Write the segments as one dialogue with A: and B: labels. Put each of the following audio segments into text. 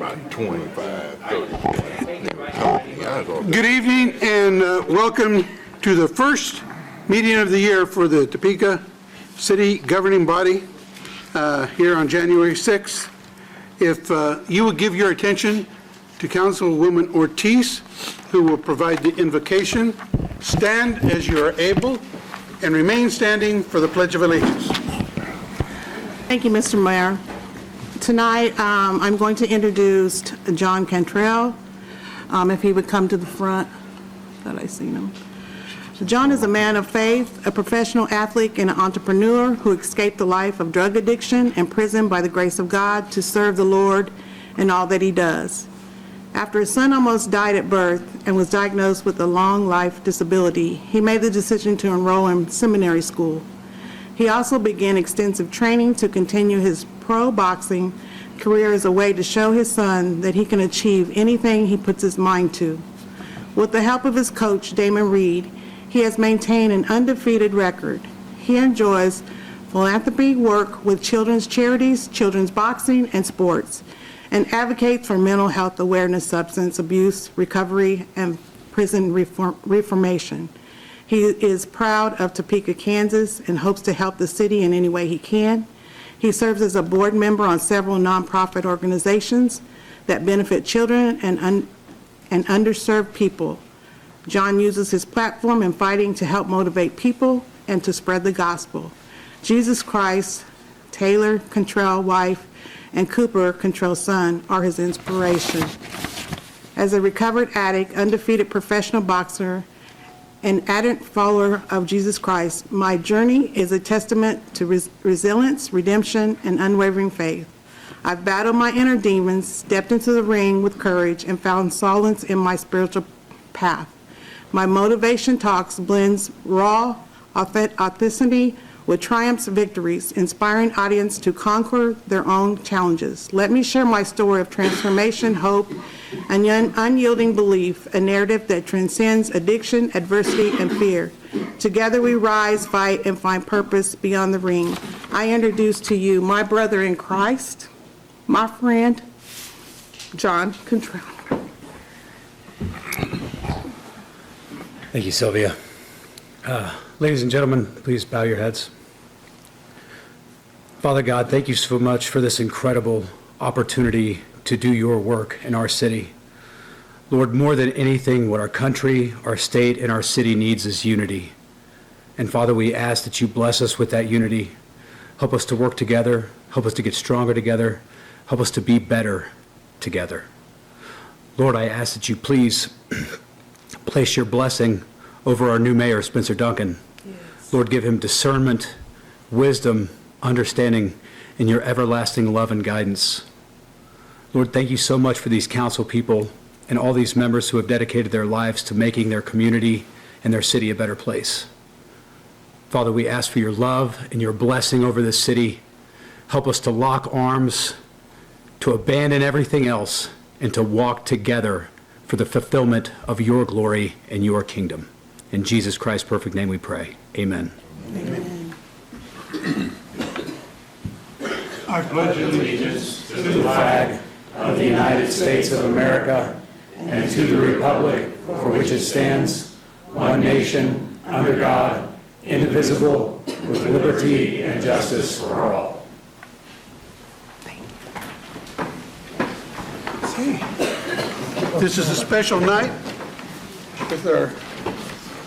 A: about 25, 30 minutes.
B: Good evening and welcome to the first meeting of the year for the Topeka City Governing Body here on January 6th. If you would give your attention to Councilwoman Ortiz, who will provide the invocation, stand as you are able and remain standing for the Pledge of Allegiance.
C: Thank you, Mr. Mayor. Tonight, I'm going to introduce John Cantrell. If he would come to the front. Thought I seen him. John is a man of faith, a professional athlete, and an entrepreneur who escaped the life of drug addiction and prison by the grace of God to serve the Lord in all that he does. After his son almost died at birth and was diagnosed with a long life disability, he made the decision to enroll in seminary school. He also began extensive training to continue his pro boxing career as a way to show his son that he can achieve anything he puts his mind to. With the help of his coach, Damon Reed, he has maintained an undefeated record. He enjoys philanthropy work with children's charities, children's boxing, and sports, and advocates for mental health awareness, substance abuse, recovery, and prison reformation. He is proud of Topeka, Kansas, and hopes to help the city in any way he can. He serves as a board member on several nonprofit organizations that benefit children and underserved people. John uses his platform in fighting to help motivate people and to spread the gospel. Jesus Christ, Taylor Cantrell wife, and Cooper Cantrell's son are his inspiration. As a recovered addict, undefeated professional boxer, an ardent follower of Jesus Christ, my journey is a testament to resilience, redemption, and unwavering faith. I've battled my inner demons, stepped into the ring with courage, and found solace in my spiritual path. My motivation talks blends raw authenticity with triumphs victories, inspiring audience to conquer their own challenges. Let me share my story of transformation, hope, and unyielding belief, a narrative that transcends addiction, adversity, and fear. Together we rise, fight, and find purpose beyond the ring. I introduce to you my brother in Christ, my friend, John Cantrell.
D: Thank you, Sylvia. Ladies and gentlemen, please bow your heads. Father God, thank you so much for this incredible opportunity to do your work in our city. Lord, more than anything, what our country, our state, and our city needs is unity. And Father, we ask that you bless us with that unity. Help us to work together. Help us to get stronger together. Help us to be better together. Lord, I ask that you please place your blessing over our new mayor, Spencer Duncan. Yes. Lord, give him discernment, wisdom, understanding, and your everlasting love and guidance. Lord, thank you so much for these council people and all these members who have dedicated their lives to making their community and their city a better place. Father, we ask for your love and your blessing over this city. Help us to lock arms, to abandon everything else, and to walk together for the fulfillment of your glory and your kingdom. In Jesus Christ's perfect name we pray. Amen.
C: Amen.
D: I pledge allegiance to the flag of the United States of America and to the republic for which it stands, one nation, under God, indivisible, with liberty and justice for all.
B: This is a special night with our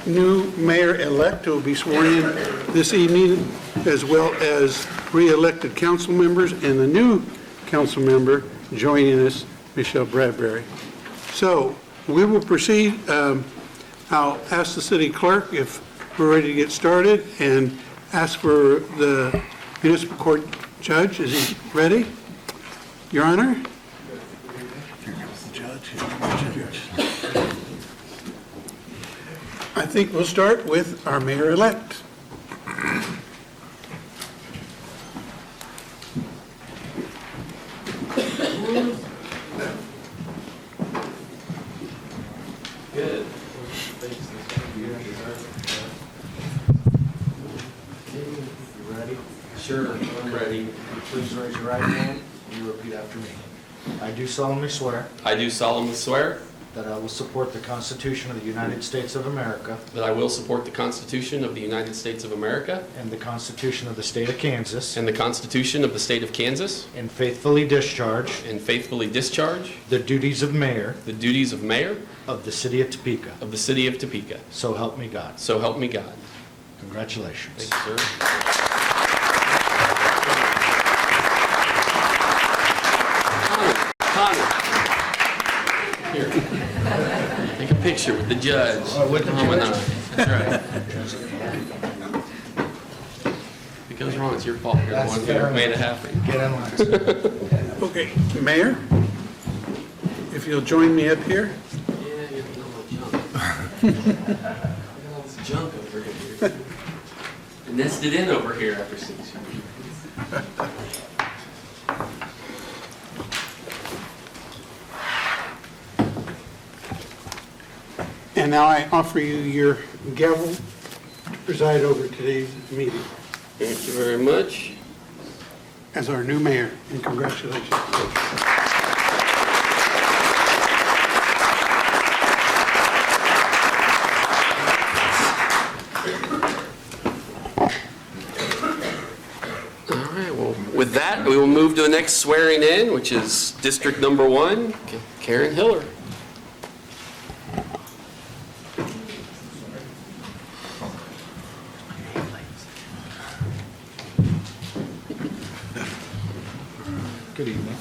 B: new mayor-elect who will be sworn in this evening, as well as re-elected council members and the new council member joining us, Michelle Bradbury. So we will proceed. I'll ask the city clerk if we're ready to get started and ask for the municipal court judge. Is he ready? Your Honor? I think we'll start with our mayor-elect.
E: Good. You ready? Sure, I'm ready. Please raise your right hand and you repeat after me. I do solemnly swear
F: I do solemnly swear
E: that I will support the Constitution of the United States of America
F: that I will support the Constitution of the United States of America
E: and the Constitution of the State of Kansas,
F: and the Constitution of the State of Kansas,
E: and faithfully discharge
F: and faithfully discharge
E: the duties of mayor
F: the duties of mayor
E: of the city of Topeka.
F: of the city of Topeka.
E: So help me God.
F: So help me God.
E: Congratulations.
F: Thank you, sir. Connor. Here. Take a picture with the judge.
E: With the
F: Mom and
E: judge.
F: I. That's right. If it goes wrong, it's your fault. You're the
E: That's
F: one
E: fair
F: who made it
E: enough.
F: happen.
E: Get in line, sir.
B: Okay, Mayor, if you'll join me up here.
F: Yeah, you don't know my junk. Look at all this junk over here. It nested in over here after 6 years.
B: And now I offer you your gavel to preside over today's meeting
F: Thank you very much.
B: as our new mayor, and congratulations.
F: All right, well, with that, we will move to the next swearing in, which is District Number 1, Karen Hiller.
E: Good evening.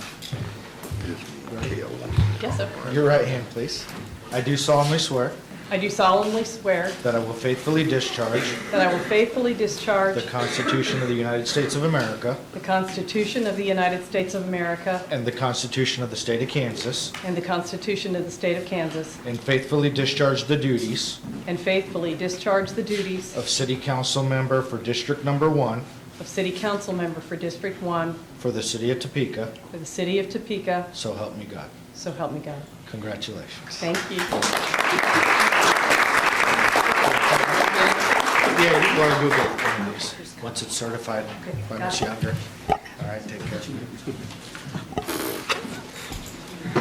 G: Yes, sir.
E: Your right hand, please. I do solemnly swear
G: I do solemnly swear
E: that I will faithfully discharge
G: that I will faithfully discharge
E: the Constitution of the United States of America
G: the Constitution of the United States of America
E: and the Constitution of the State of Kansas,
G: and the Constitution of the State of Kansas,
E: and faithfully discharge the duties
G: and faithfully discharge the duties
E: of City Council Member for District Number 1
G: of City Council Member for District 1
E: for the City of Topeka.
G: for the City of Topeka,
E: So help me God.
G: so help me God.
E: Congratulations.
G: Thank you.
E: Yeah, you want to go get one of these. Once it's certified, when it's
G: got it.
E: younger. All right, take care.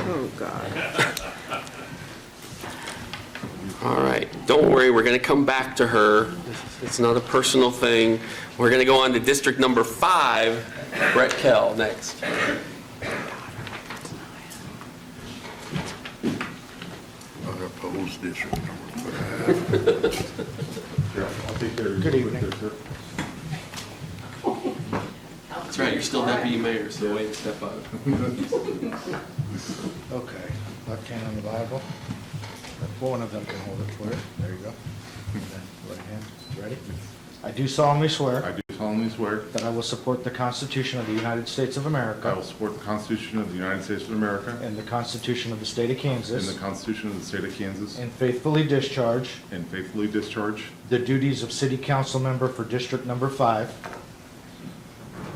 C: Oh, God.
F: All right, don't worry, we're going to come back to her. It's not a personal thing. We're going to go on to District Number 5, Brett Kell, next.
A: I oppose District Number 5.
E: Good evening.
F: That's right, you're still deputy mayor, so wait, step up.
E: Okay, left hand on the Bible. One of them can hold it for you. There you go. And then right hand. Ready? I do solemnly swear
H: I do solemnly swear
E: that I will support the Constitution of the United States of
H: I
E: America
H: will support the Constitution of the United States of America
E: and the Constitution of the State of
H: and
E: Kansas,
H: the Constitution of the State of Kansas,
E: and faithfully discharge
H: and faithfully discharge
E: the duties of City Council Member for District Number 5.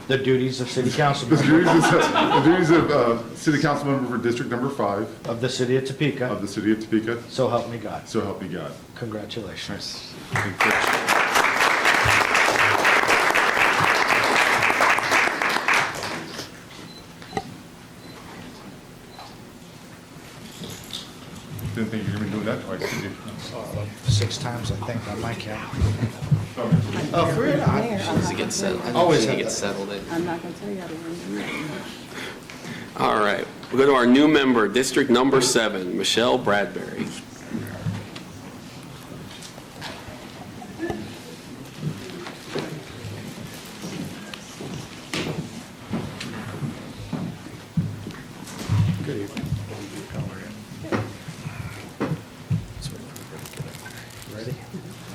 E: The duties of City Council
H: the
E: Member
H: duties of City Council Member for District Number 5
E: of the City of
H: of
E: Topeka.
H: the City of Topeka.
E: So help me God.
H: So help me God.
E: Congratulations.
H: Thank you. Didn't think you were going to be doing that twice, did you?
E: 6 times, I think, on my count. Oh, for real?
F: Does he get settled?
E: Always
F: He
E: have
F: gets
E: that.
F: settled in.
C: I'm not going to tell you how to run the
F: All right, we'll go to our new member, District Number 7, Michelle Bradbury.
E: Good evening. How are you? Ready?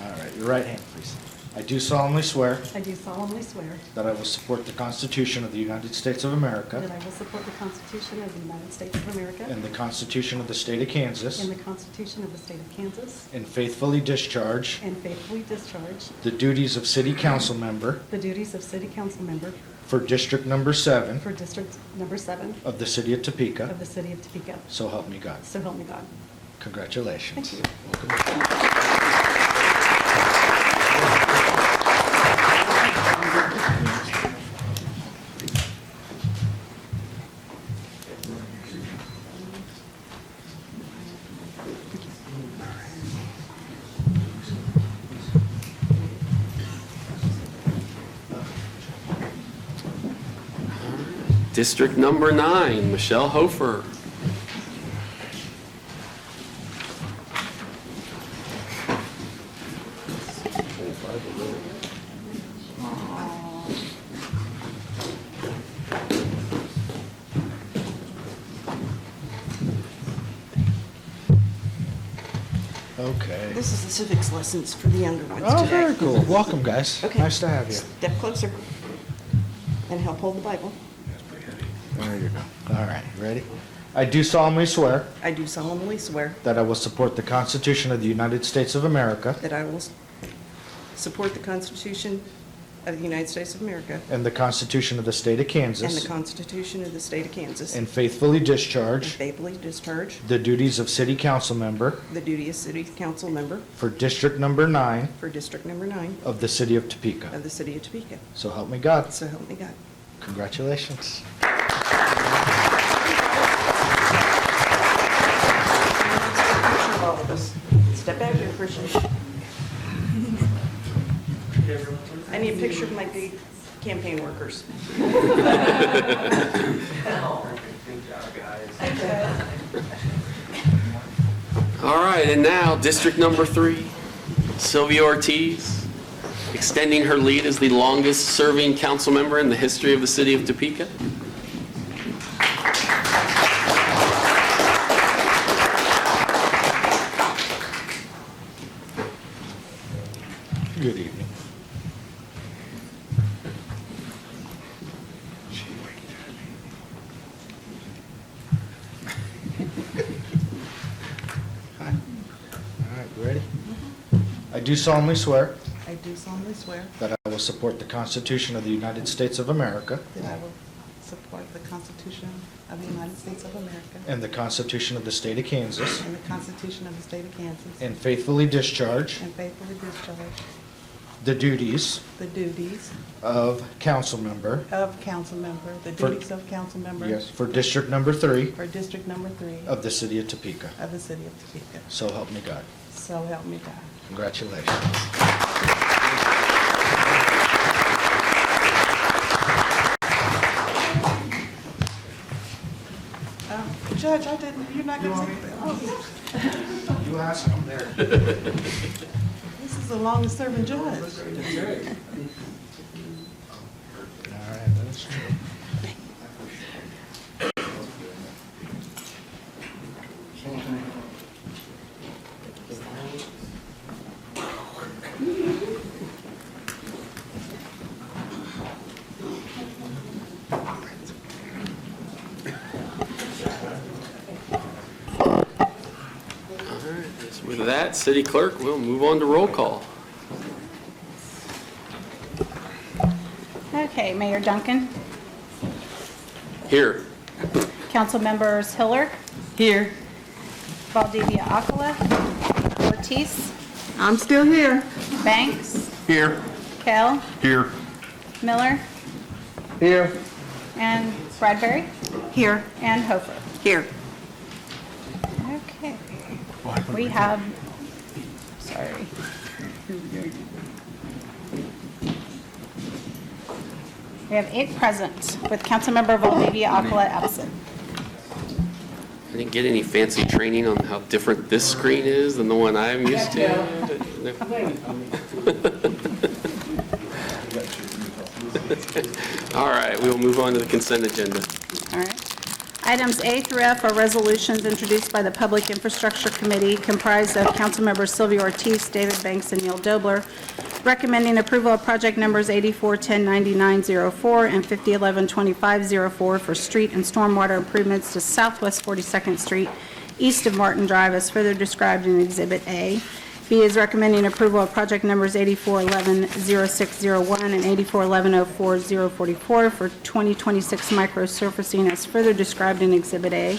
E: All right, your right hand, please. I do solemnly swear
G: I do solemnly swear
E: that I will support the Constitution of the United States of America
G: that I will support the Constitution of the United States of America
E: and the Constitution of the State of Kansas,
G: and the Constitution of the State of Kansas,
E: and faithfully discharge
G: and faithfully discharge
E: the duties of City Council Member
G: the duties of City Council Member
E: for District Number 7
G: for District Number 7
E: of the City of Topeka.
G: of the City of Topeka.
E: So help me God.
G: So help me God.
E: Congratulations.
G: Thank you.
F: District number 9, Michelle Hofer.
E: Okay.
I: This is the civics lessons for the younger ones
E: Oh,
I: today.
E: very cool. Welcome, guys.
I: Okay.
E: Nice to have you.
I: Step closer and help hold the Bible.
E: There you go. All right, ready? I do solemnly swear
I: I do solemnly swear
E: that I will support the Constitution of the United States of America
I: that I will support the Constitution of the United States of America
E: and the Constitution of the State of
I: and the
E: Kansas,
I: Constitution of the State of Kansas,
E: and faithfully
I: and
E: discharge
I: faithfully discharge
E: the duties of City Council Member
I: the duty of City Council Member
E: for District Number 9
I: for District Number 9
E: of the City of Topeka.
I: of the City of Topeka.
E: So help me God.
I: So help me God.
E: Congratulations.
I: Picture of all of us. Step back here, Christian. I need a picture of my big campaign workers.
F: All right, and now District number 3, Sylvia Ortiz, extending her lead as the longest-serving council member in the history of the city of Topeka.
E: Good evening. Hi. All right, ready? I do solemnly swear
I: I do solemnly swear
E: that I will support the Constitution of the United States of America
I: that I will support the Constitution of the United States of America
E: and the Constitution of the State of Kansas,
I: and the Constitution of the State of Kansas,
E: and faithfully discharge
I: and faithfully discharge
E: the duties
I: the duties
E: of council member,
I: of council member, the
E: For-
I: duties of council member
E: yes, for District Number 3
I: for District Number 3
E: of the City of Topeka.
I: of the City of Topeka.
E: So help me God.
I: So help me God.
E: Congratulations.
I: Judge, I didn't, you're not going to say that.
E: You ask them there.
I: This is the longest serving judge.
E: All right, that's true.
F: With that, City Clerk, we'll move on to roll call.
J: Okay, Mayor Duncan,
F: Here.
J: council members Hiller,
I: Here.
J: Valdivia Acala, Ortiz,
C: I'm still here.
J: Banks,
A: Here.
J: Kell,
A: Here.
J: Miller,
B: Here.
J: and Bradbury,
I: Here.
J: and Hofer.
I: Here.
J: Okay. We have, sorry. We have 8 present, with Councilmember Valdivia Acala absent.
F: I didn't get any fancy training on how different this screen is than the one I'm used to. All right, we will move on to the consent agenda.
J: All right. Items A through F are resolutions introduced by the Public Infrastructure Committee comprised of Councilmembers Sylvia Ortiz, David Banks, and Neil Dobler, recommending approval of project numbers 84109904 and 50112504 for street and stormwater improvements to Southwest 42nd Street, east of Martin Drive, as further described in Exhibit A. B is recommending approval of project numbers 84110601 and 841104-044 for 2026 microsurfacing as further described in Exhibit A.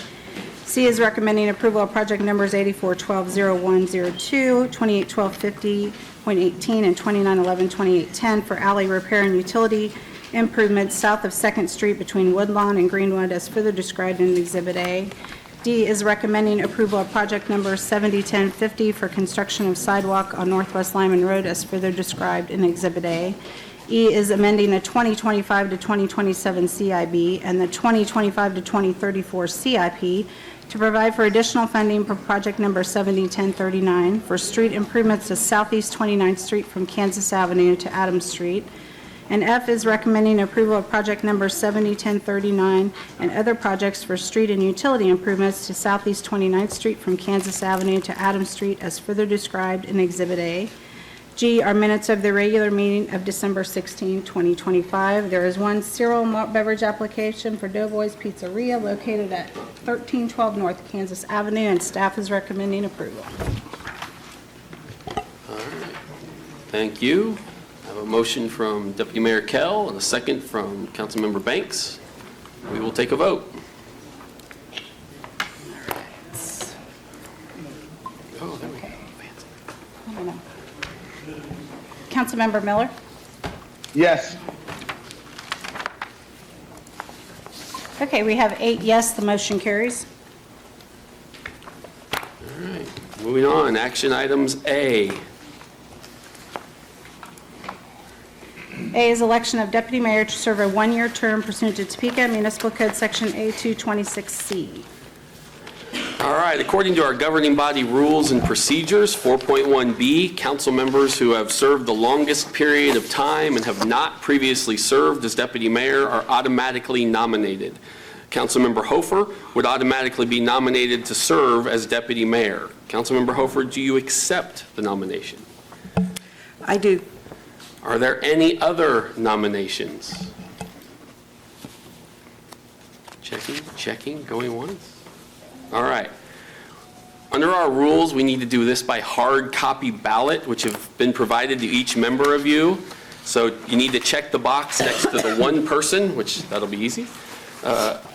J: C is recommending approval of project numbers 84120102, 281250.18, and 29112810 for alley repair and utility improvements south of 2nd Street between Woodlawn and Greenwood as further described in Exhibit A. D is recommending approval of project number 701050 for construction of sidewalk on Northwest Lyman Road as further described in Exhibit A. E is amending the 2025 to 2027 CIB and the 2025 to 2034 CIP to provide for additional funding for project number 701039 for street improvements to Southeast 29th Street from Kansas Avenue to Adams Street. And F is recommending approval of project number 701039 and other projects for street and utility improvements to Southeast 29th Street from Kansas Avenue to Adams Street as further described in Exhibit A. G are minutes of the regular meeting of December 16, 2025. There is one cereal malt beverage application for Doughboys Pizzeria located at 1312 North Kansas Avenue, and staff is recommending approval.
F: Thank you. I have a motion from Deputy Mayor Kell and a second from Councilmember Banks. We will take a vote. Oh, there we go.
J: I don't know. Councilmember Miller?
E: Yes.
J: Okay, we have 8 yes, the motion carries.
F: All right, moving on, action items A.
J: A is election of deputy mayor to serve a one-year term pursuant to Topeka Municipal Code Section A226C.
F: All right, according to our governing body rules and procedures, 4.1B, council members who have served the longest period of time and have not previously served as deputy mayor are automatically nominated. Councilmember Hofer would automatically be nominated to serve as deputy mayor. Councilmember Hofer, do you accept the nomination?
I: I do.
F: Are there any other nominations? Checking, going once. All right. Under our rules, we need to do this by hard copy ballot, which have been provided to each member of you. So you need to check the box next to the one person, which that'll be easy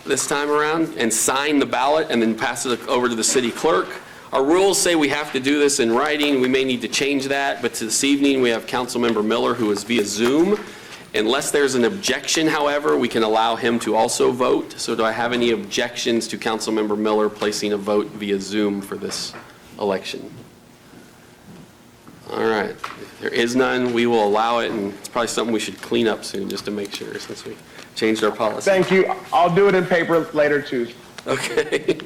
F: this time around, and sign the ballot and then pass it over to the city clerk. Our rules say we have to do this in writing. We may need to change that, but this evening we have Councilmember Miller, who is via Zoom. Unless there's an objection, however, we can allow him to also vote. So do I have any objections to Councilmember Miller placing a vote via Zoom for this election? All right, if there is none, we will allow it, and it's probably something we should clean up soon just to make sure, since we changed our policy.
K: Thank you. I'll do it in paper later too.
F: Okay.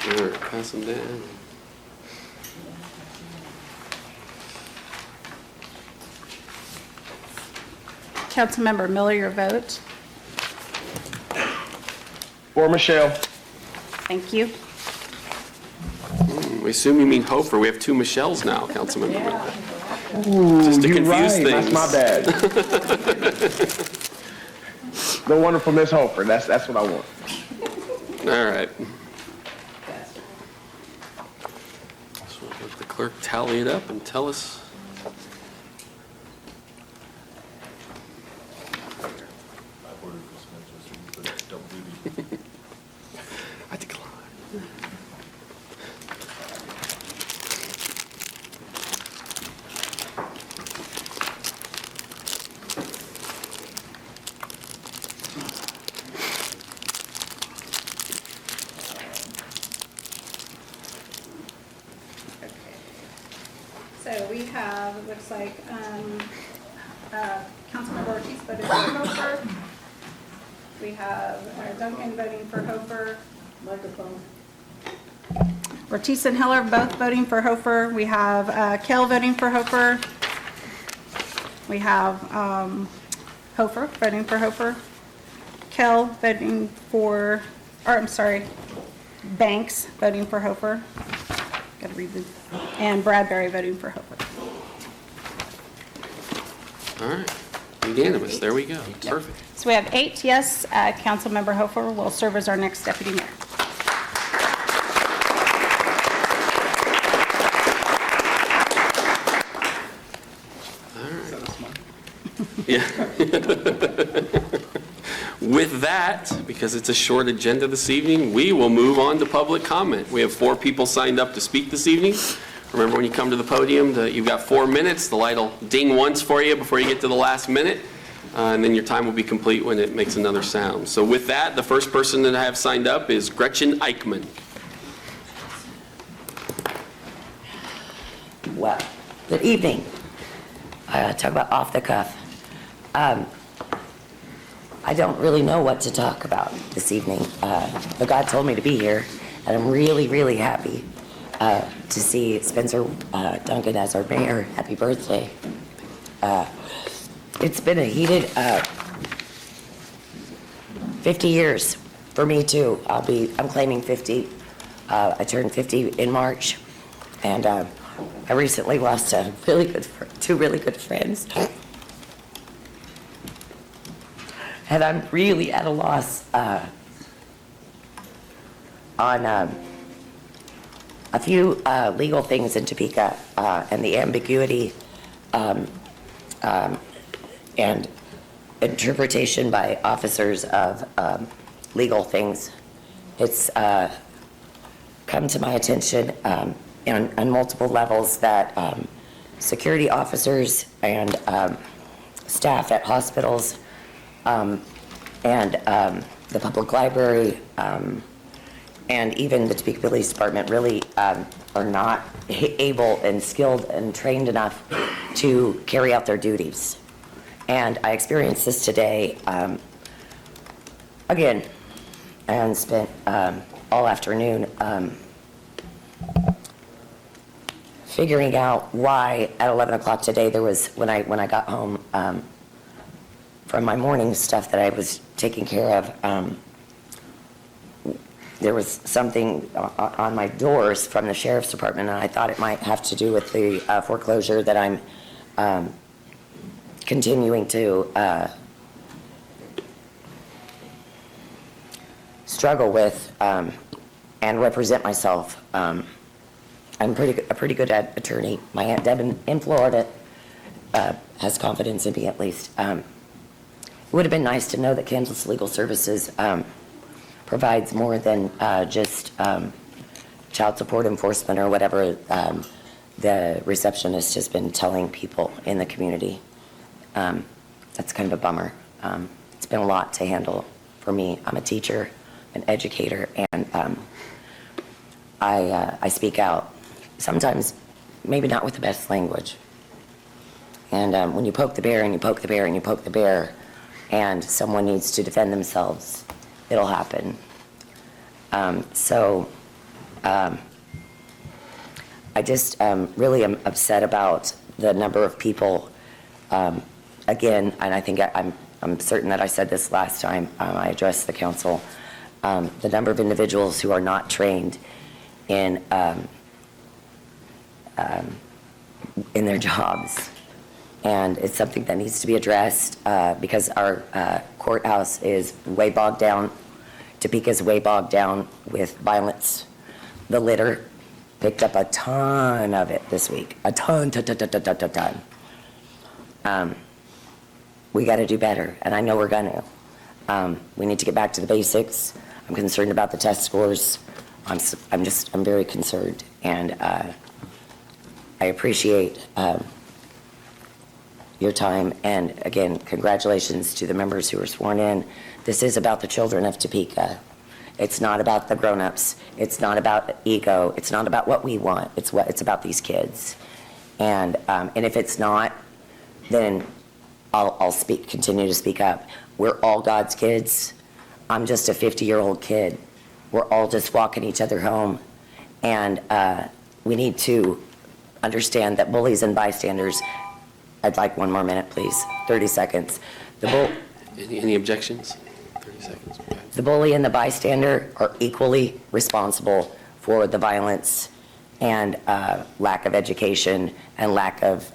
F: All right, pass them down.
J: Councilmember Miller, your vote.
K: For Michelle.
J: Thank you.
F: We assume you mean Hofer. We have two Michelles now, Councilmember. Just to
K: You're
F: confuse
K: right.
F: things.
K: That's my bad. The wonderful Miss Hofer. That's what I want.
F: All right. So we'll let the clerk tally it up and tell us. I decline.
J: So we have, it looks like, Councilmember Ortiz voted for Hofer. We have Duncan voting for Hofer. Microphone. Ortiz and Heller both voting for Hofer. We have Kell voting for Hofer. We have Hofer voting for Hofer. Kell voting for, or I'm sorry, Banks voting for Hofer. Got to read this. And Bradbury voting for Hofer.
F: All right. Unanimous. There we go. Perfect.
J: So we have 8 yes. Councilmember Hofer will serve as our next deputy mayor.
F: Yeah. With that, because it's a short agenda this evening, we will move on to public comment. We have 4 people signed up to speak this evening. Remember, when you come to the podium, you've got 4 minutes. The light will ding once for you before you get to the last minute. and then your time will be complete when it makes another sound. So with that, the first person that I have signed up is Gretchen Eichmann.
L: Well, good evening. Talk about off the cuff. I don't really know what to talk about this evening, but God told me to be here, and I'm really, really happy to see Spencer Duncan as our mayor. Happy birthday. It's been a heated 50 years for me too. I'm claiming 50. I turned 50 in March, and I recently lost two really good friends. And I'm really at a loss on a few legal things in Topeka and the ambiguity and interpretation by officers of legal things. It's come to my attention on multiple levels that security officers and staff at hospitals and the public library and even the Topeka Police Department really are not able and skilled and trained enough to carry out their duties. And I experienced this today again, and spent all afternoon figuring out why at 11 o'clock today there was, when I got home from my morning stuff that I was taking care of, there was something on my doors from the sheriff's department, and I thought it might have to do with the foreclosure that I'm continuing to struggle with and represent myself. I'm a pretty good attorney. My Aunt Deb in Florida has confidence in me, at least. It would have been nice to know that Kansas Legal Services provides more than just child support enforcement or whatever the receptionist has been telling people in the community. That's kind of a bummer. It's been a lot to handle for me. I'm a teacher, an educator, and I speak out. Sometimes maybe not with the best language. And when you poke the bear and you poke the bear and you poke the bear and someone needs to defend themselves, it'll happen. I just really am upset about the number of people, again, and I think I'm certain that I said this last time I addressed the council, the number of individuals who are not trained in their jobs. And it's something that needs to be addressed because our courthouse is way bogged down. Topeka's way bogged down with violence. The litter picked up a ton of it this week. A ton. We got to do better, and I know we're going to. We need to get back to the basics. I'm concerned about the test scores. I'm very concerned, and I appreciate your time, and again, congratulations to the members who were sworn in. This is about the children of Topeka. It's not about the grown-ups. It's not about ego. It's not about what we want. It's about these kids. And if it's not, then I'll continue to speak up. We're all God's kids. I'm just a 50-year-old kid. We're all just walking each other home, and we need to understand that bullies and bystanders. I'd like 1 more minute, please. 30 seconds.
F: Any objections? 30 seconds. Okay.
L: The bully and the bystander are equally responsible for the violence and lack of education and lack of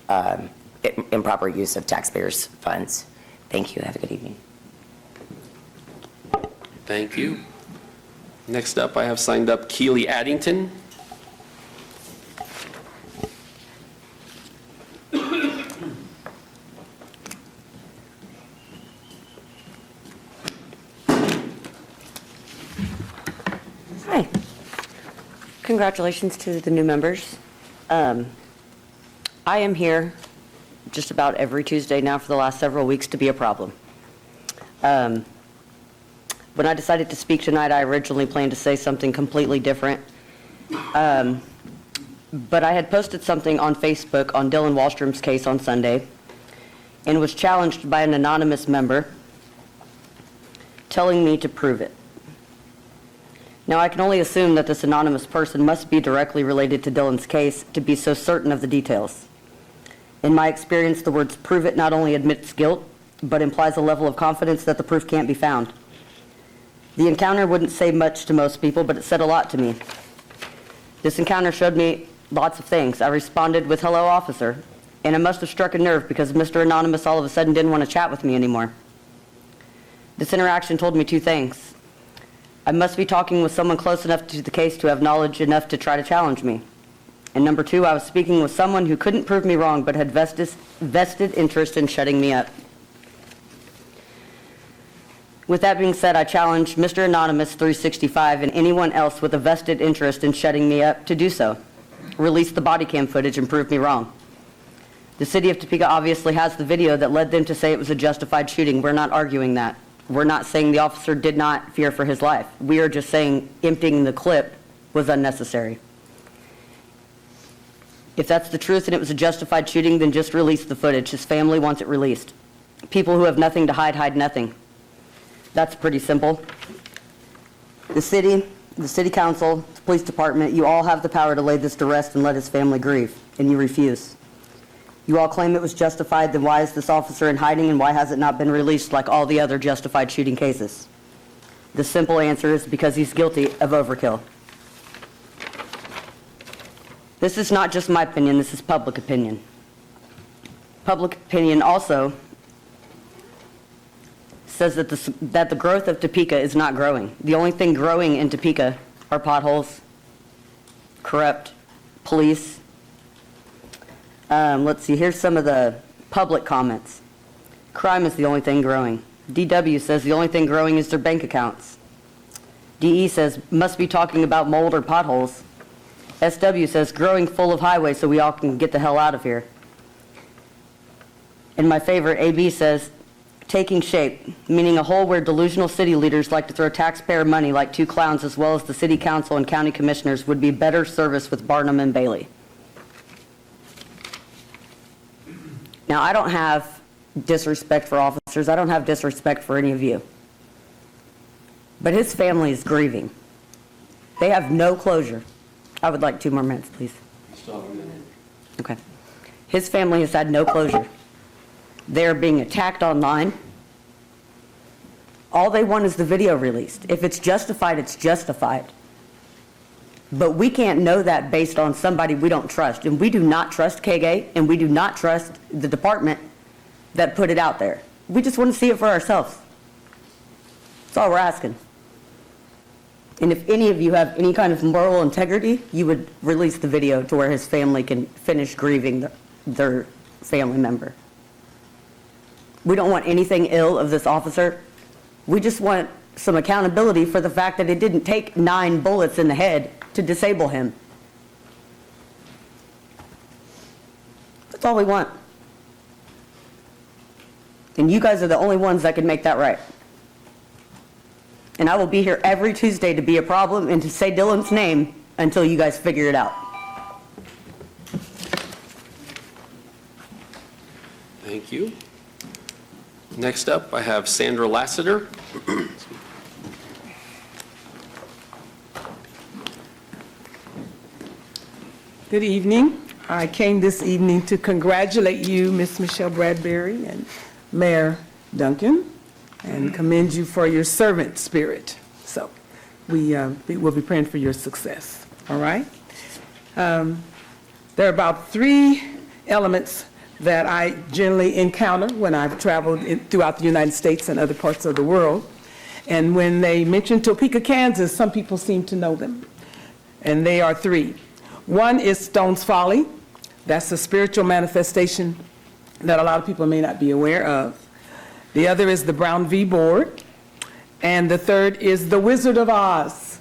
L: improper use of taxpayers' funds. Thank you. Have a good evening.
F: Thank you. Next up, I have signed up Keely Addington.
M: Hi. Congratulations to the new members. I am here just about every Tuesday now for the last several weeks to be a problem. When I decided to speak tonight, I originally planned to say something completely different. But I had posted something on Facebook on Dylan Wallstrom's case on Sunday and was challenged by an anonymous member telling me to prove it. Now, I can only assume that this anonymous person must be directly related to Dylan's case to be so certain of the details. In my experience, the words "prove it" not only admits guilt, but implies a level of confidence that the proof can't be found. The encounter wouldn't say much to most people, but it said a lot to me. This encounter showed me lots of things. I responded with "hello, officer," and it must have struck a nerve because Mr. Anonymous all of a sudden didn't want to chat with me anymore. This interaction told me two things. I must be talking with someone close enough to the case to have knowledge enough to try to challenge me. And number two, I was speaking with someone who couldn't prove me wrong but had vested interest in shutting me up. With that being said, I challenge Mr. Anonymous 365 and anyone else with a vested interest in shutting me up to do so. Release the body cam footage and prove me wrong. The city of Topeka obviously has the video that led them to say it was a justified shooting. We're not arguing that. We're not saying the officer did not fear for his life. We are just saying emptying the clip was unnecessary. If that's the truth and it was a justified shooting, then just release the footage. His family wants it released. People who have nothing to hide, hide nothing. That's pretty simple. The city council, the police department, you all have the power to lay this to rest and let his family grieve, and you refuse. You all claim it was justified, then why is this officer in hiding and why has it not been released like all the other justified shooting cases? The simple answer is because he's guilty of overkill. This is not just my opinion, this is public opinion. Public opinion also says that the growth of Topeka is not growing. The only thing growing in Topeka are potholes, corrupt police. Let's see, here's some of the public comments. Crime is the only thing growing. DW says the only thing growing is their bank accounts. DE says must be talking about mold or potholes. SW says growing full of highways so we all can get the hell out of here. And my favorite, AB says taking shape, meaning a hole where delusional city leaders like to throw taxpayer money like two clowns, as well as the city council and county commissioners, would be better service with Barnum and Bailey. Now, I don't have disrespect for officers. I don't have disrespect for any of you. But his family is grieving. They have no closure. I would like 2 more minutes, please. Okay. His family has had no closure. They're being attacked online. All they want is the video released. If it's justified, it's justified. But we can't know that based on somebody we don't trust. And we do not trust KGA, and we do not trust the department that put it out there. We just want to see it for ourselves. That's all we're asking. And if any of you have any kind of moral integrity, you would release the video to where his family can finish grieving their family member. We don't want anything ill of this officer. We just want some accountability for the fact that it didn't take 9 bullets in the head to disable him. That's all we want. And you guys are the only ones that can make that right. And I will be here every Tuesday to be a problem and to say Dylan's name until you guys figure it out.
F: Thank you. Next up, I have Sandra Lassiter.
N: Good evening. I came this evening to congratulate you, Ms. Michelle Bradbury and Mayor Duncan, and commend you for your servant spirit. So we will be praying for your success, all right? There are about 3 elements that I generally encounter when I've traveled throughout the United States and other parts of the world. And when they mention Topeka, Kansas, some people seem to know them. And they are 3. One is Stone's Folly. That's a spiritual manifestation that a lot of people may not be aware of. The other is the Brown v. Board. And the third is the Wizard of Oz.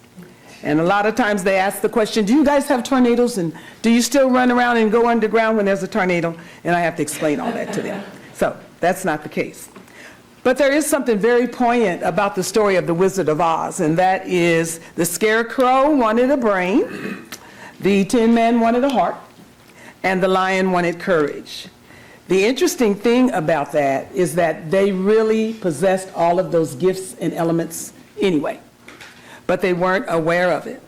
N: And a lot of times they ask the question, do you guys have tornadoes? And do you still run around and go underground when there's a tornado? And I have to explain all that to them. So that's not the case. But there is something very poignant about the story of the Wizard of Oz, and that is the Scarecrow wanted a brain, the Tin Man wanted a heart, and the lion wanted courage. The interesting thing about that is that they really possessed all of those gifts and elements anyway, but they weren't aware of it.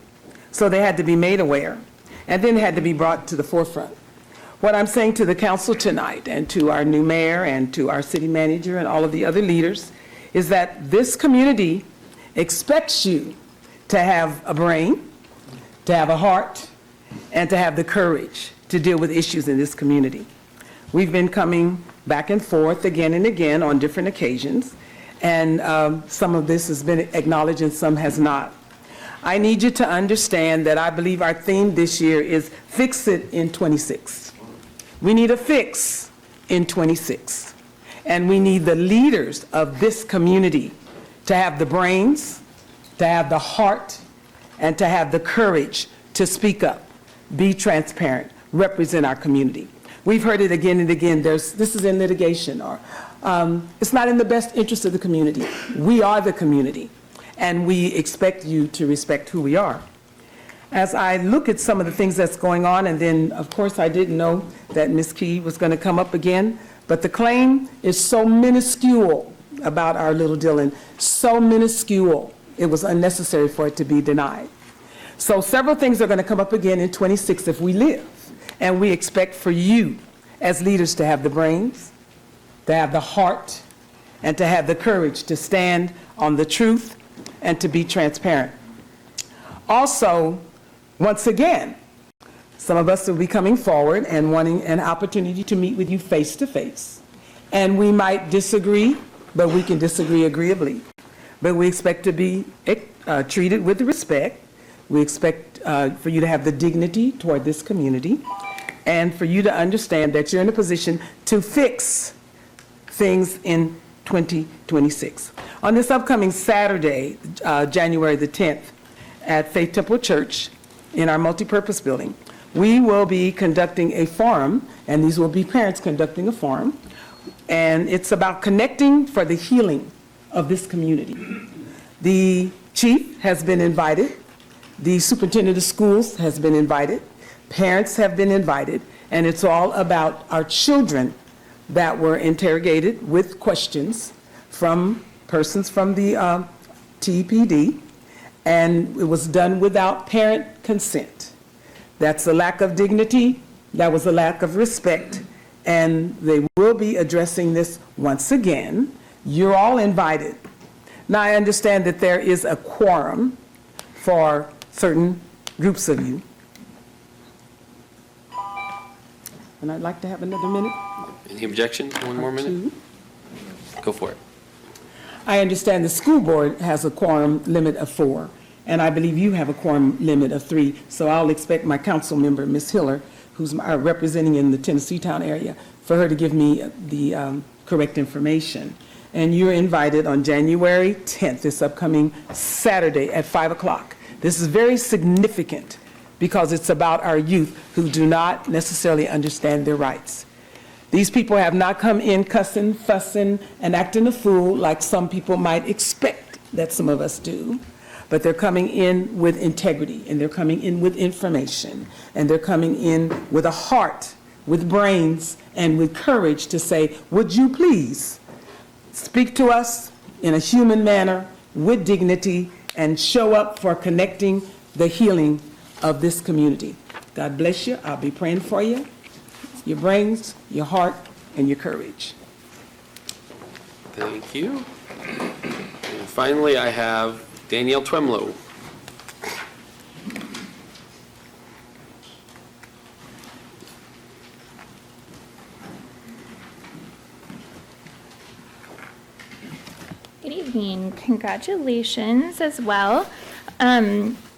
N: So they had to be made aware, and then had to be brought to the forefront. What I'm saying to the council tonight, and to our new mayor, and to our city manager, and all of the other leaders, is that this community expects you to have a brain, to have a heart, and to have the courage to deal with issues in this community. We've been coming back and forth again and again on different occasions, and some of this has been acknowledged and some has not. I need you to understand that I believe our theme this year is Fix It in 26. We need a fix in 26. And we need the leaders of this community to have the brains, to have the heart, and to have the courage to speak up, be transparent, represent our community. We've heard it again and again. This is in litigation, or it's not in the best interest of the community. We are the community, and we expect you to respect who we are. As I look at some of the things that's going on, and then, of course, I didn't know that Ms. Key was going to come up again, but the claim is so minuscule about our little Dylan, so minuscule, it was unnecessary for it to be denied. So several things are going to come up again in 26 if we live, and we expect for you as leaders to have the brains, to have the heart, and to have the courage to stand on the truth and to be transparent. Also, once again, some of us will be coming forward and wanting an opportunity to meet with you face to face. And we might disagree, but we can disagree agreeably. But we expect to be treated with respect. We expect for you to have the dignity toward this community, and for you to understand that you're in a position to fix things in 2026. On this upcoming Saturday, January the 10th, at Faith Temple Church in our multipurpose building, we will be conducting a forum, and these will be parents conducting a forum, and it's about connecting for the healing of this community. The chief has been invited, the superintendent of schools has been invited, parents have been invited, and it's all about our children that were interrogated with questions from persons from the TPD, and it was done without parent consent. That's a lack of dignity, that was a lack of respect, and they will be addressing this once again. You're all invited. Now, I understand that there is a quorum for certain groups of you. And I'd like to have another minute.
F: Any objection? One more minute? Go for it.
N: I understand the school board has a quorum limit of 4, and I believe you have a quorum limit of 3, so I'll expect my council member, Ms. Hiller, who's representing in the Tennessee Town area, for her to give me the correct information. And you're invited on January 10th, this upcoming Saturday at 5 o'clock. This is very significant because it's about our youth who do not necessarily understand their rights. These people have not come in cussing, fussing, and acting a fool like some people might expect that some of us do. But they're coming in with integrity, and they're coming in with information, and they're coming in with a heart, with brains, and with courage to say, would you please speak to us in a human manner, with dignity, and show up for connecting the healing of this community. God bless you. I'll be praying for you. Your brains, your heart, and your courage.
F: Thank you. And finally, I have Danielle Twemlow.
O: Good evening. Congratulations as well.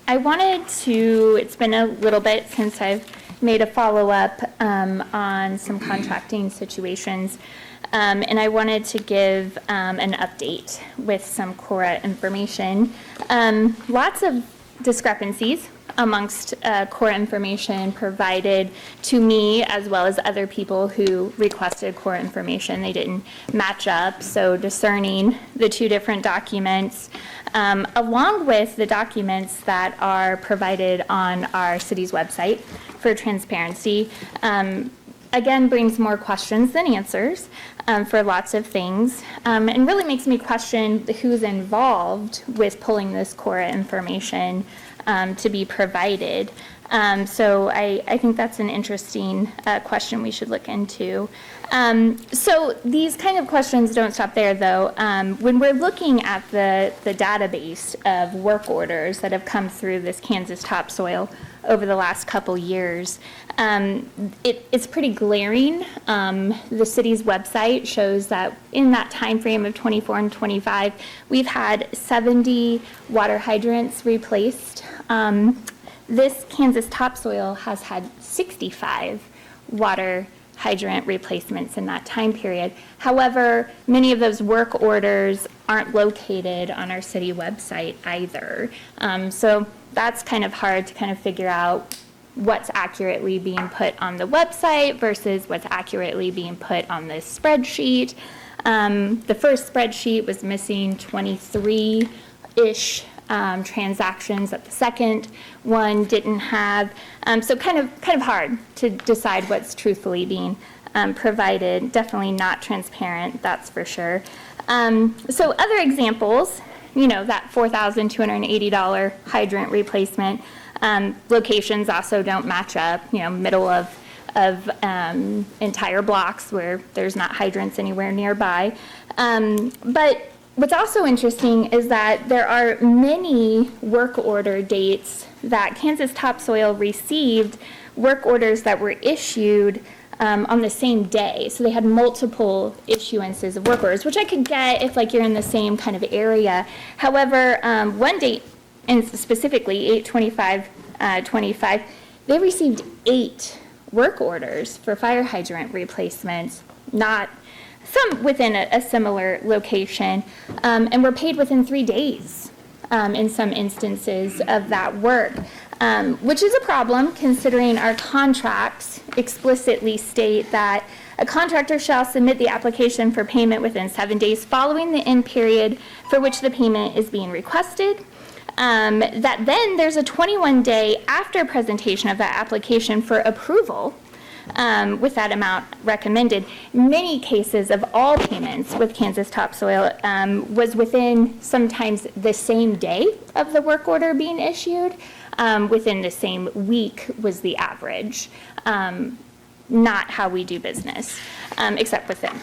O: I wanted to, it's been a little bit since I've made a follow-up on some contracting situations, and I wanted to give an update with some Cora information. Lots of discrepancies amongst core information provided to me as well as other people who requested core information. They didn't match up, so discerning the two different documents, along with the documents that are provided on our city's website for transparency, again, brings more questions than answers for lots of things, and really makes me question who's involved with pulling this core information to be provided. So I think that's an interesting question we should look into. So these kind of questions don't stop there, though. When we're looking at the database of work orders that have come through this Kansas topsoil over the last couple years, it's pretty glaring. The city's website shows that in that time frame of 24 and 25, we've had 70 water hydrants replaced. This Kansas topsoil has had 65 water hydrant replacements in that time period. However, many of those work orders aren't located on our city website either. So that's kind of hard to kind of figure out what's accurately being put on the website versus what's accurately being put on this spreadsheet. The first spreadsheet was missing 23-ish transactions that the second one didn't have. So kind of hard to decide what's truthfully being provided. Definitely not transparent, that's for sure. So other examples, that $4,280 hydrant replacement, locations also don't match up, middle of entire blocks where there's not hydrants anywhere nearby. But what's also interesting is that there are many work order dates that Kansas Topsoil received work orders that were issued on the same day. So they had multiple issuances of work orders, which I could get if you're in the same kind of area. However, one date, and specifically 8/25/25, they received 8 work orders for fire hydrant replacements, some within a similar location, and were paid within 3 days in some instances of that work, which is a problem considering our contracts explicitly state that a contractor shall submit the application for payment within 7 days following the end period for which the payment is being requested. That then there's a 21-day after presentation of that application for approval with that amount recommended. Many cases of all payments with Kansas Topsoil was within sometimes the same day of the work order being issued. Within the same week was the average. Not how we do business, except with them.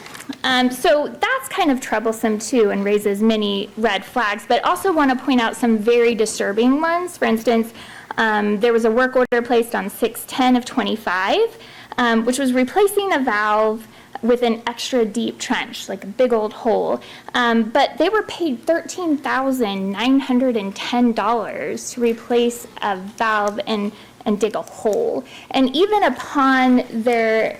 O: So that's kind of troublesome too and raises many red flags, but also want to point out some very disturbing ones. For instance, there was a work order placed on 6/10/25, which was replacing a valve with an extra deep trench, like a big old hole. But they were paid $13,910 to replace a valve and dig a hole. And even upon their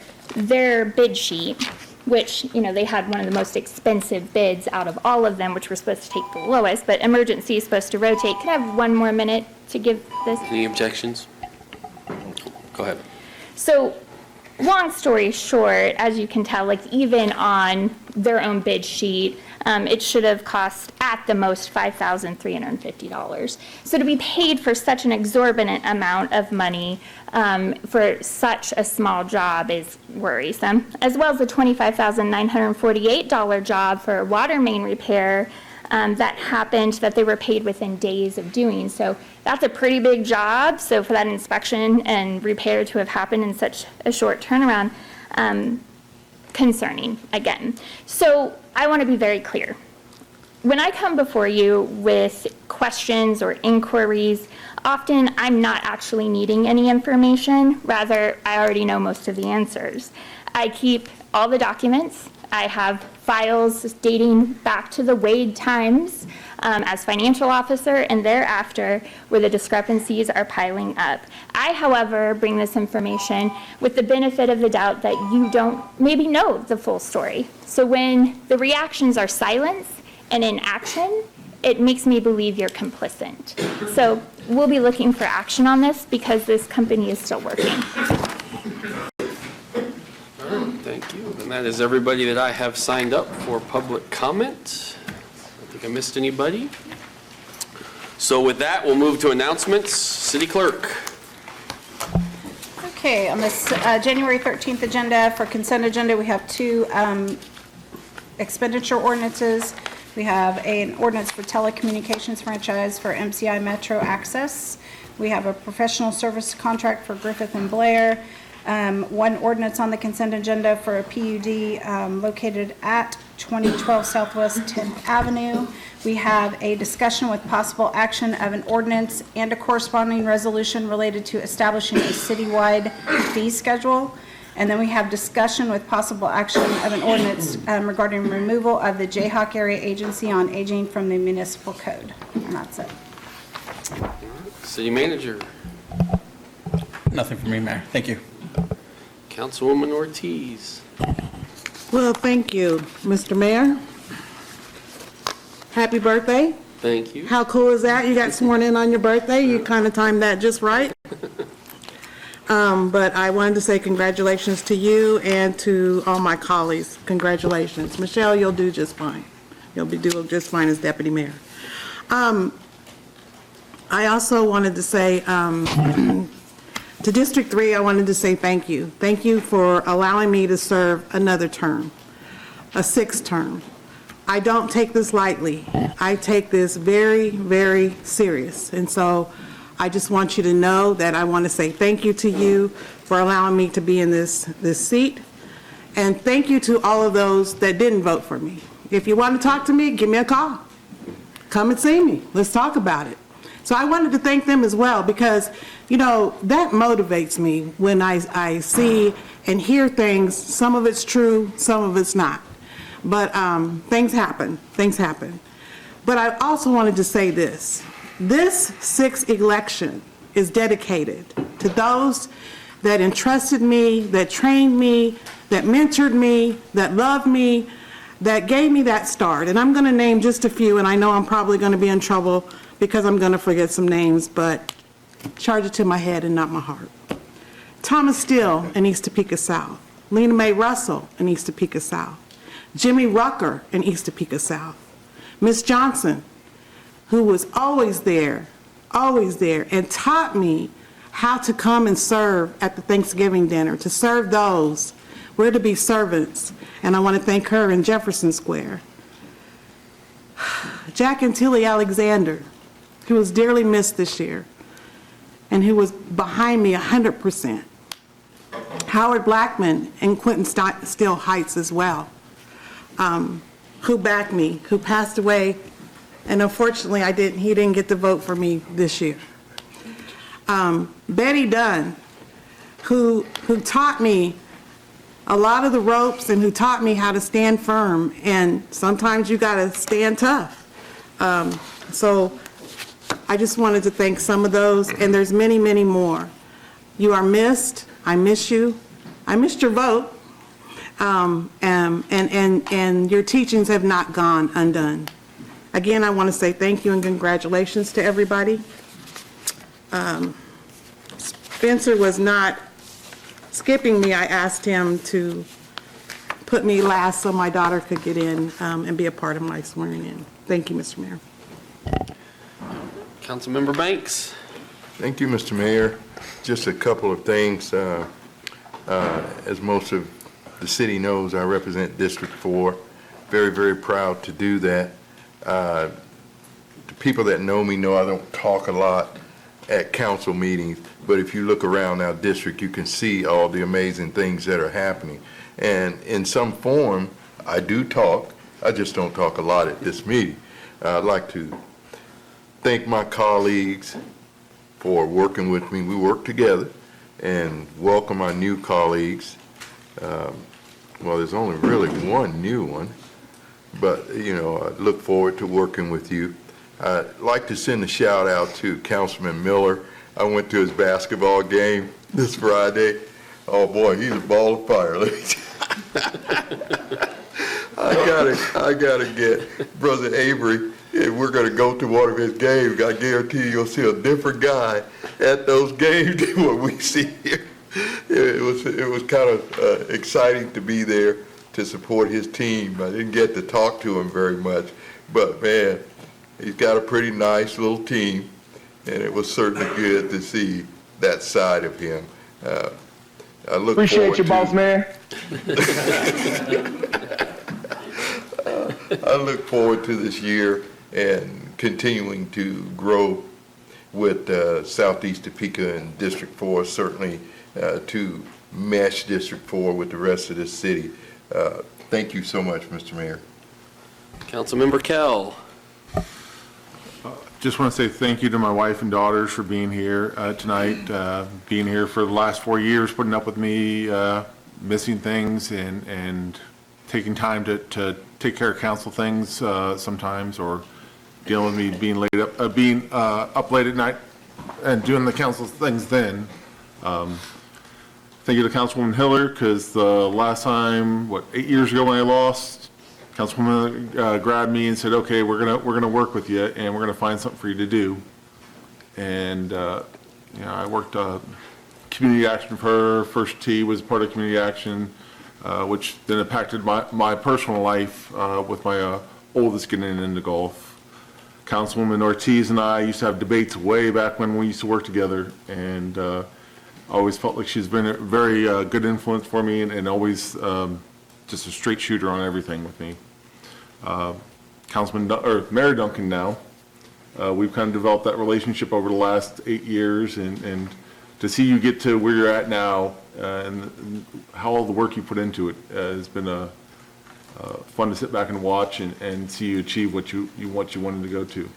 O: bid sheet, which, they had one of the most expensive bids out of all of them, which we're supposed to take the lowest, but emergency is supposed to rotate. Can I have one more minute to give this?
F: Any objections? Go ahead.
O: So, long story short, as you can tell, even on their own bid sheet, it should have cost at the most $5,350. So to be paid for such an exorbitant amount of money for such a small job is worrisome, as well as the $25,948 job for a water main repair that happened that they were paid within days of doing. So that's a pretty big job. So for that inspection and repair to have happened in such a short turnaround, concerning again. So I want to be very clear. When I come before you with questions or inquiries, often I'm not actually needing any information. Rather, I already know most of the answers. I keep all the documents. I have files dating back to the Wade times as financial officer and thereafter where the discrepancies are piling up. I, however, bring this information with the benefit of the doubt that you don't maybe know the full story. So when the reactions are silence and inaction, it makes me believe you're complicit. So we'll be looking for action on this because this company is still working.
F: All right, thank you. And that is everybody that I have signed up for public comment. I don't think I missed anybody. So with that, we'll move to announcements. City Clerk.
J: Okay, on this January 13th agenda, for consent agenda, we have two expenditure ordinances. We have an ordinance for telecommunications franchise for MCI Metro Access. We have a professional service contract for Griffith and Blair. One ordinance on the consent agenda for a PUD located at 2012 Southwest 10th Avenue. We have a discussion with possible action of an ordinance and a corresponding resolution related to establishing a citywide fee schedule. And then we have discussion with possible action of an ordinance regarding removal of the Jayhawk Area Agency on Aging from the municipal code. And that's it.
F: City Manager.
P: Nothing from me, Mayor. Thank you.
F: Councilwoman Ortiz.
C: Well, thank you, Mr. Mayor. Happy birthday.
F: Thank you.
C: How cool is that? You got sworn in on your birthday. You kind of timed that just right. But I wanted to say congratulations to you and to all my colleagues. Congratulations. Michelle, you'll do just fine. You'll be doing just fine as deputy mayor. I also wanted to say, to District 3, I wanted to say thank you. Thank you for allowing me to serve another term, a sixth term. I don't take this lightly. I take this very, very serious. And so I just want you to know that I want to say thank you to you for allowing me to be in this seat. And thank you to all of those that didn't vote for me. If you want to talk to me, give me a call. Come and see me. Let's talk about it. So I wanted to thank them as well because, you know, that motivates me when I see and hear things. Some of it's true, some of it's not. But things happen. Things happen. But I also wanted to say this. This sixth election is dedicated to those that entrusted me, that trained me, that mentored me, that loved me, that gave me that start. And I'm going to name just a few, and I know I'm probably going to be in trouble because I'm going to forget some names, but charge it to my head and not my heart. Thomas Steele in East Topeka South. Lena Mae Russell in East Topeka South. Jimmy Rucker in East Topeka South. Miss Johnson, who was always there, and taught me how to come and serve at the Thanksgiving dinner, to serve those. We're to be servants, and I want to thank her in Jefferson Square. Jack and Tilly Alexander, who was dearly missed this year, and who was behind me 100%. Howard Blackman and Quentin Steele Heights as well, who backed me, who passed away. And unfortunately, he didn't get to vote for me this year. Betty Dunn, who taught me a lot of the ropes and who taught me how to stand firm. And sometimes you got to stand tough. So I just wanted to thank some of those. And there's many, many more. You are missed. I miss you. I missed your vote. And your teachings have not gone undone. Again, I want to say thank you and congratulations to everybody. Spencer was not skipping me. I asked him to put me last so my daughter could get in and be a part of my swearing in. Thank you, Mr. Mayor.
F: Councilmember Banks.
A: Thank you, Mr. Mayor. Just a couple of things. As most of the city knows, I represent District 4. Very, very proud to do that. The people that know me know I don't talk a lot at council meetings, but if you look around our district, you can see all the amazing things that are happening. And in some form, I do talk. I just don't talk a lot at this meeting. I'd like to thank my colleagues for working with me. We work together, and welcome our new colleagues. Well, there's only really one new one, but, you know, I look forward to working with you. I'd like to send a shout out to Councilman Miller. I went to his basketball game this Friday. Oh boy, he's a ball of fire. I gotta get Brother Avery if we're gonna go to one of his games, I guarantee you'll see a different guy at those games than what we see here. It was kind of exciting to be there to support his team. I didn't get to talk to him very much, but man, he's got a pretty nice little team, and it was certainly good to see that side of him. I look
K: Appreciate you, boss man.
A: I look forward to this year and continuing to grow with Southeast Topeka and District 4, certainly to mesh District 4 with the rest of this city. Thank you so much, Mr. Mayor.
F: Councilmember Kell.
H: Just want to say thank you to my wife and daughters for being here tonight, being here for the last 4 years, putting up with me missing things and taking time to take care of council things sometimes, or dealing with me being up late at night and doing the council things then. Thank you to Councilwoman Hiller, because the last time, 8 years ago when I lost, Councilwoman grabbed me and said, okay, we're gonna work with you and we're gonna find something for you to do. And I worked community action for her. First T was part of community action, which then impacted my personal life with my oldest getting into golf. Councilwoman Ortiz and I used to have debates way back when we used to work together, and I always felt like she's been a very good influence for me, and always just a straight shooter on everything with me. Mayor Duncan now, we've kind of developed that relationship over the last 8 years, and to see you get to where you're at now and how all the work you put into it has been fun to sit back and watch and see you achieve what you wanted to go to.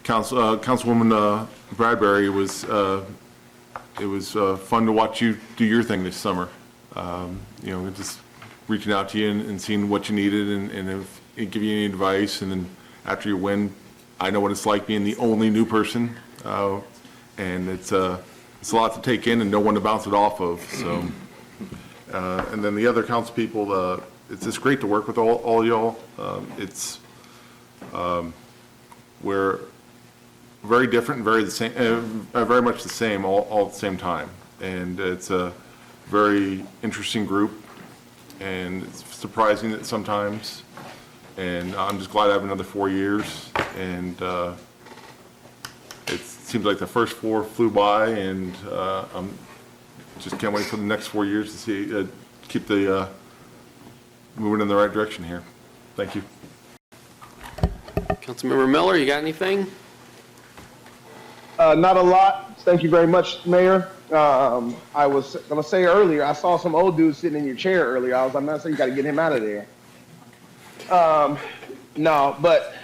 H: Councilwoman Bradbury, it was fun to watch you do your thing this summer. Just reaching out to you and seeing what you needed and if it give you any advice. And then after you win, I know what it's like being the only new person, and it's a lot to take in and no one to bounce it off of. So, and then the other council people, it's just great to work with all y'all. We're very different and very much the same all at the same time. And it's a very interesting group, and it's surprising that sometimes. And I'm just glad I have another 4 years. And it seems like the first 4 flew by, and I'm just can't wait for the next 4 years to see keep the moving in the right direction here. Thank you.
F: Councilmember Miller, you got anything?
K: Not a lot. Thank you very much, Mayor. I was going to say earlier, I saw some old dude sitting in your chair earlier. I was like, man, so you got to get him out of there. No, but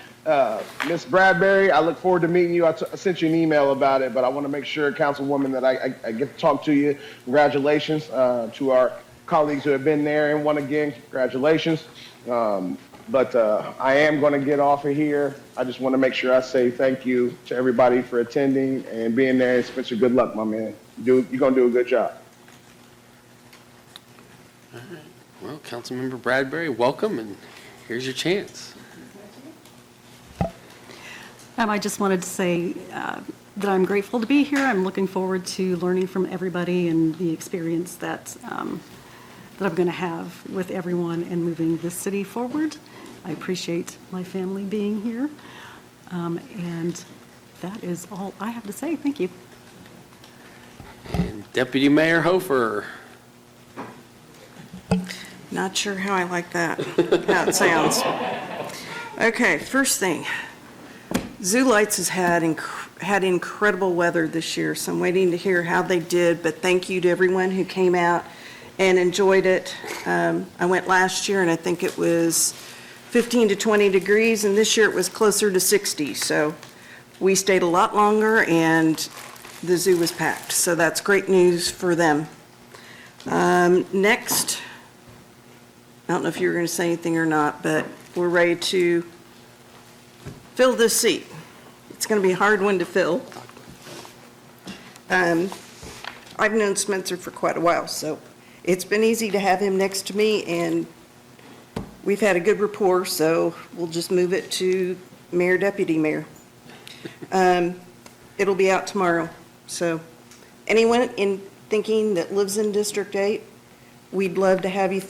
K: Ms. Bradbury, I look forward to meeting you. I sent you an email about it, but I want to make sure, Councilwoman, that I get to talk to you. Congratulations to our colleagues who have been there, and again, congratulations. But I am going to get off of here. I just want to make sure I say thank you to everybody for attending and being there. And Spencer, good luck, my man. You're going to do a good job.
F: All right. Well, Councilmember Bradbury, welcome, and here's your chance.
G: I just wanted to say that I'm grateful to be here. I'm looking forward to learning from everybody and the experience that I'm going to have with everyone and moving this city forward. I appreciate my family being here. And that is all I have to say. Thank you.
F: And Deputy Mayor Hofer.
I: Not sure how I like that, how it sounds. Okay, first thing. Zoo Lights has had incredible weather this year, so I'm waiting to hear how they did, but thank you to everyone who came out and enjoyed it. I went last year, and I think it was 15 to 20 degrees, and this year it was closer to 60, so we stayed a lot longer, and the zoo was packed, so that's great news for them. Next, I don't know if you were going to say anything or not, but we're ready to fill this seat. It's going to be a hard one to fill. I've known Spencer for quite a while, so it's been easy to have him next to me, and we've had a good rapport, so we'll just move it to mayor, deputy mayor. It'll be out tomorrow, so anyone in thinking that lives in District 8, we'd love to have you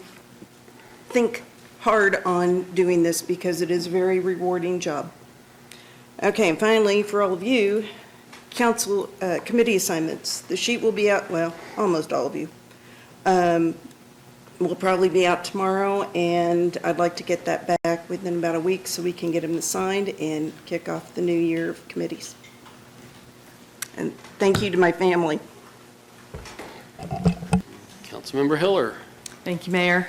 I: think hard on doing this because it is a very rewarding job. Okay, and finally, for all of you, council committee assignments. The sheet will be out, well, almost all of you. Will probably be out tomorrow, and I'd like to get that back within about a week so we can get them signed and kick off the new year of committees. And thank you to my family.
F: Councilmember Hiller.
Q: Thank you, Mayor.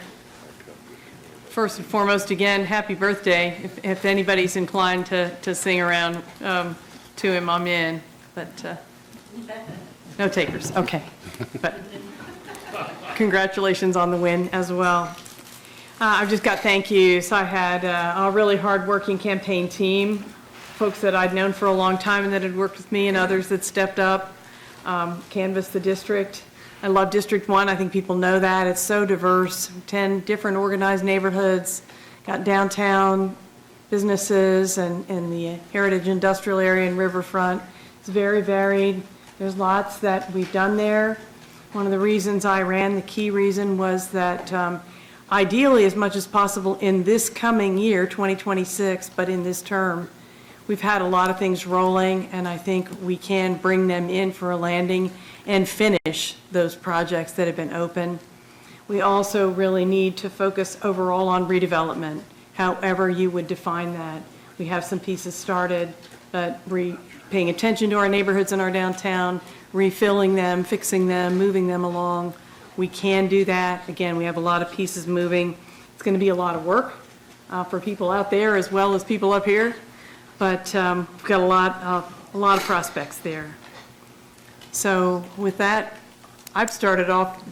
Q: First and foremost, again, happy birthday. If anybody's inclined to sing around to him, I'm in, but no takers, okay. But congratulations on the win as well. I've just got thank yous. I had a really hard-working campaign team, folks that I'd known for a long time and that had worked with me, and others that stepped up, canvassed the district. I love District 1. I think people know that. It's so diverse, 10 different organized neighborhoods, got downtown businesses and the Heritage Industrial Area and Riverfront. It's very varied. There's lots that we've done there. One of the reasons I ran, the key reason, was that ideally, as much as possible in this coming year, 2026, but in this term, we've had a lot of things rolling, and I think we can bring them in for a landing and finish those projects that have been open. We also really need to focus overall on redevelopment, however you would define that. We have some pieces started, but paying attention to our neighborhoods and our downtown, refilling them, fixing them, moving them along. We can do that. Again, we have a lot of pieces moving. It's going to be a lot of work for people out there as well as people up here, but we've got a lot of prospects there. So with that, I've started off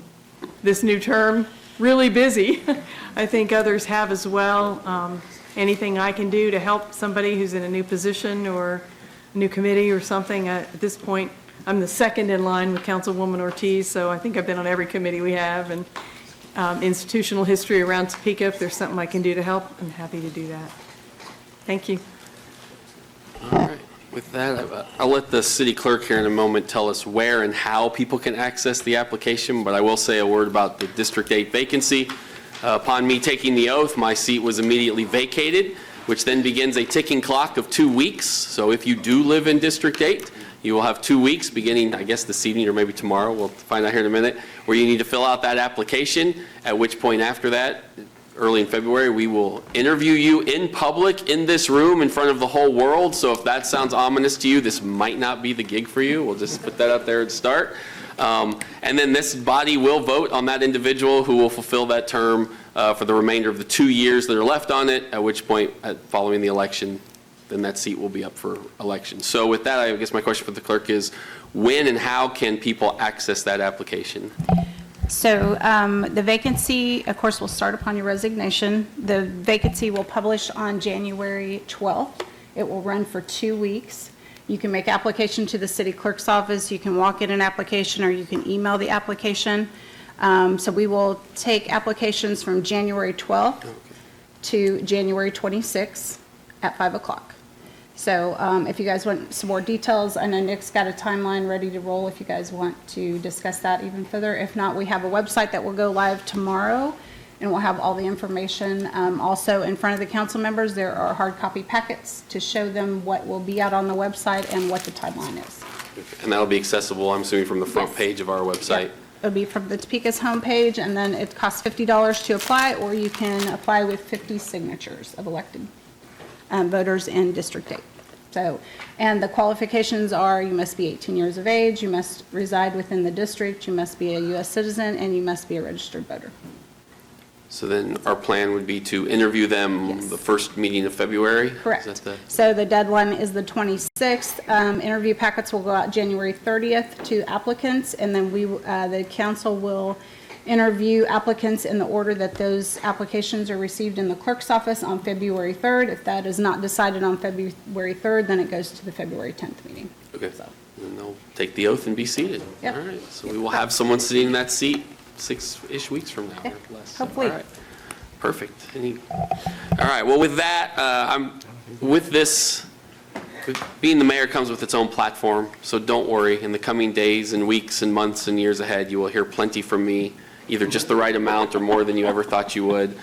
Q: this new term really busy. I think others have as well. Anything I can do to help somebody who's in a new position or a new committee or something. At this point, I'm the second in line with Councilwoman Ortiz, so I think I've been on every committee we have, and institutional history around Topeka. If there's something I can do to help, I'm happy to do that. Thank you.
F: All right. With that, I'll let the city clerk here in a moment tell us where and how people can access the application, but I will say a word about the District 8 vacancy. Upon me taking the oath, my seat was immediately vacated, which then begins a ticking clock of 2 weeks. So if you do live in District 8, you will have 2 weeks beginning, I guess, this evening or maybe tomorrow, we'll find out here in a minute, where you need to fill out that application, at which point after that, early in February, we will interview you in public in this room in front of the whole world. So if that sounds ominous to you, this might not be the gig for you. We'll just put that out there and start. And then this body will vote on that individual who will fulfill that term for the remainder of the 2 years that are left on it, at which point, following the election, then that seat will be up for election. So with that, I guess my question for the clerk is, when and how can people access that application?
J: So the vacancy, of course, will start upon your resignation. The vacancy will publish on January 12th. It will run for 2 weeks. You can make application to the city clerk's office. You can walk in an application, or you can email the application. So we will take applications from January 12th to January 26th at 5 o'clock. So if you guys want some more details, I know Nick's got a timeline ready to roll if you guys want to discuss that even further. If not, we have a website that will go live tomorrow, and we'll have all the information. Also, in front of the council members, there are hard copy packets to show them what will be out on the website and what the timeline is.
F: And that'll be accessible, I'm assuming, from the front page of our website.
J: Yep. It'll be from the Topeka's homepage, and then it costs $50 to apply, or you can apply with 50 signatures of elected voters in District 8. So, and the qualifications are, you must be 18 years of age, you must reside within the district, you must be a U.S. citizen, and you must be a registered voter.
F: So then our plan would be to interview them the first meeting of February?
J: Correct.
F: Is that
J: So the deadline is the 26th. Interview packets will go out January 30th to applicants, and then the council will interview applicants in the order that those applications are received in the clerk's office on February 3rd. If that is not decided on February 3rd, then it goes to the February 10th meeting.
F: Okay. And they'll take the oath and be seated.
J: Yep.
F: All right. So we will have someone sitting in that seat 6-ish weeks from now or less.
J: Hopefully.
F: All right. Perfect. All right, well, with that, being the mayor comes with its own platform, so don't worry. In the coming days and weeks and months and years ahead, you will hear plenty from me, either just the right amount or more than you ever thought you would.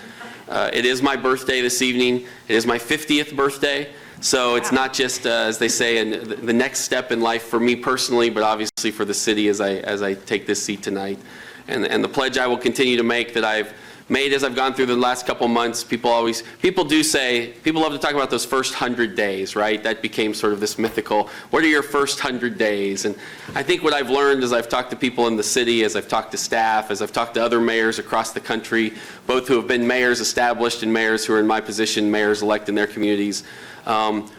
F: It is my birthday this evening. It is my 50th birthday, so it's not just, as they say, the next step in life for me personally, but obviously for the city as I take this seat tonight. And the pledge I will continue to make that I've made as I've gone through the last couple months, people love to talk about those first 100 days, right? That became sort of this mythical, what are your first 100 days? And I think what I've learned as I've talked to people in the city, as I've talked to staff, as I've talked to other mayors across the country, both who have been mayors established and mayors who are in my position, mayors elect in their communities,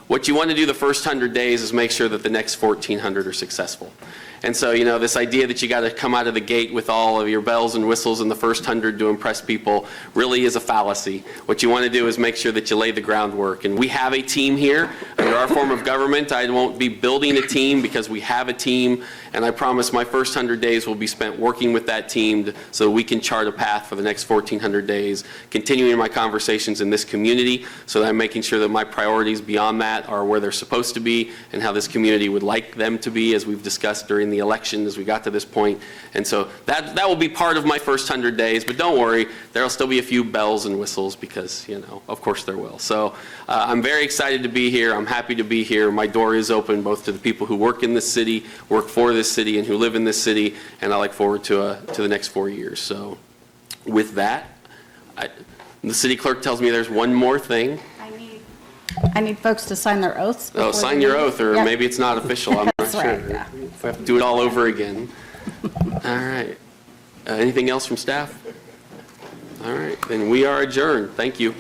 F: what you want to do the first 100 days is make sure that the next 1,400 are successful. And so, this idea that you got to come out of the gate with all of your bells and whistles in the first 100 to impress people really is a fallacy. What you want to do is make sure that you lay the groundwork. And we have a team here. Under our form of government, I won't be building a team because we have a team. And I promise my first 100 days will be spent working with that team so we can chart a path for the next 1,400 days, continuing my conversations in this community so that I'm making sure that my priorities beyond that are where they're supposed to be and how this community would like them to be, as we've discussed during the election as we got to this point. And so that will be part of my first 100 days, but don't worry, there'll still be a few bells and whistles because, of course there will. So I'm very excited to be here. I'm happy to be here. My door is open both to the people who work in this city, work for this city, and who live in this city, and I look forward to the next 4 years. So with that, the city clerk tells me there's one more thing.
J: I need folks to sign their oaths.
F: Oh, sign your oath, or
J: Yep.
F: maybe it's not official, I'm not
J: That's
F: sure.
J: right, yeah.
F: We have to do it all over again. All right. Anything else from staff? All right, then we are adjourned. Thank you.